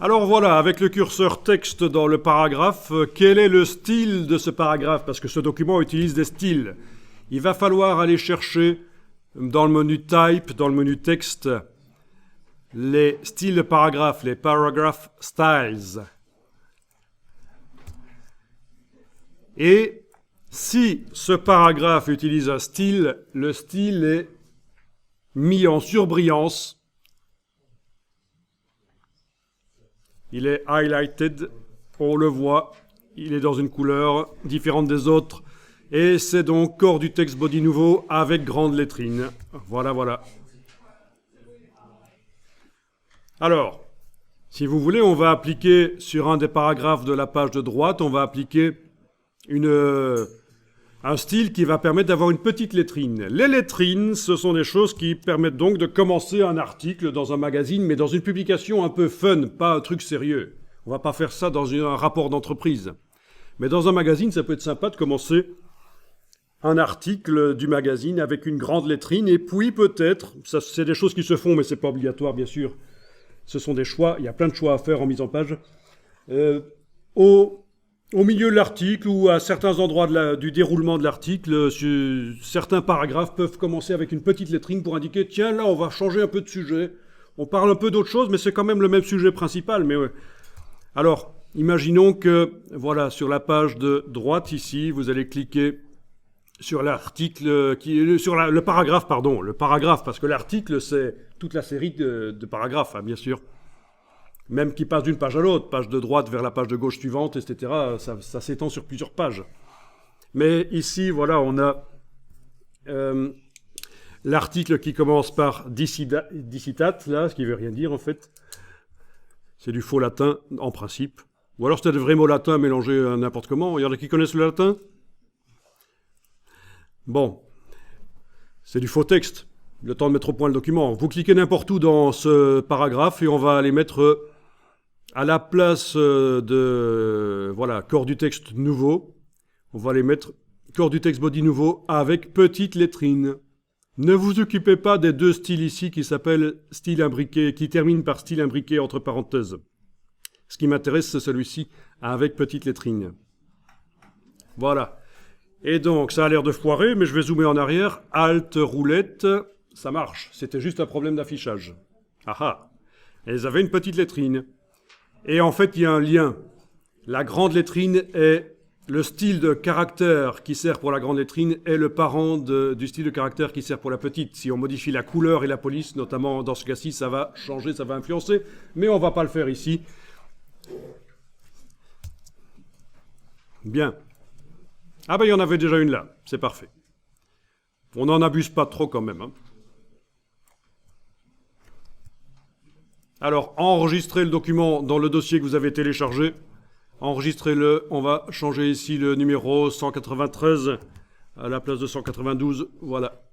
Alors voilà, avec le curseur texte dans le paragraphe, quel est le style de ce paragraphe? Parce que ce document utilise des styles. Il va falloir aller chercher dans le menu Type, dans le menu Texte, les styles de paragraphe, les Paragraph Styles. Et si ce paragraphe utilise un style, le style est mis en surbrillance. Il est highlighted, on le voit, il est dans une couleur différente des autres. Et c'est donc corps du texte body nouveau avec grande lettrine. Voilà, voilà. Alors, si vous voulez, on va appliquer sur un des paragraphes de la page de droite, on va appliquer un style qui va permettre d'avoir une petite lettrine. Les lettrines, ce sont des choses qui permettent donc de commencer un article dans un magazine, mais dans une publication un peu fun, pas un truc sérieux. On va pas faire ça dans un rapport d'entreprise. Mais dans un magazine, ça peut être sympa de commencer un article du magazine avec une grande lettrine, et puis peut-être, ça c'est des choses qui se font, mais c'est pas obligatoire bien sûr, ce sont des choix, il y a plein de choix à faire en mise en page, au milieu de l'article ou à certains endroits du déroulement de l'article, certains paragraphes peuvent commencer avec une petite lettrine pour indiquer « Tiens, là, on va changer un peu de sujet. On parle un peu d'autre chose, mais c'est quand même le même sujet principal. » Mais ouais. Alors, imaginons que, voilà, sur la page de droite, ici, vous allez cliquer sur l'article, le paragraphe, pardon. Le paragraphe, parce que l'article, c'est toute la série de paragraphes, hein, bien sûr. Même qui passe d'une page à l'autre, page de droite vers la page de gauche suivante, etc. Ça s'étend sur plusieurs pages. Mais ici, voilà, on a l'article qui commence par dicitat, là, ce qui veut rien dire en fait. C'est du faux latin, en principe. Ou alors c'est des vrais mots latins mélangés à n'importe comment. Il y en a qui connaissent le latin? Bon, c'est du faux texte. Le temps de mettre au point le document. Vous cliquez n'importe où dans ce paragraphe et on va aller mettre à la place de, voilà, corps du texte nouveau, on va aller mettre corps du texte body nouveau avec petite lettrine. Ne vous occupez pas des deux styles ici qui s'appellent style imbriqué, qui terminent par style imbriqué entre parenthèses. Ce qui m'intéresse, c'est celui-ci avec petite lettrine. Voilà. Et donc, ça a l'air de foirer, mais je vais zoomer en arrière. Alt, roulette, ça marche. C'était juste un problème d'affichage. Ah ah. Elles avaient une petite lettrine. Et en fait, il y a un lien. La grande lettrine est le style de caractère qui sert pour la grande lettrine est le parent du style de caractère qui sert pour la petite. Si on modifie la couleur et la police, notamment dans ce cas-ci, ça va changer, ça va influencer. Mais on ne va pas le faire ici. Bien. Ah ben, il y en avait déjà une là. C'est parfait. On n'en abuse pas trop quand même, hein. Alors, enregistrez le document dans le dossier que vous avez téléchargé. Enregistrez-le. On va changer ici le numéro 193 à la place de 192. Voilà.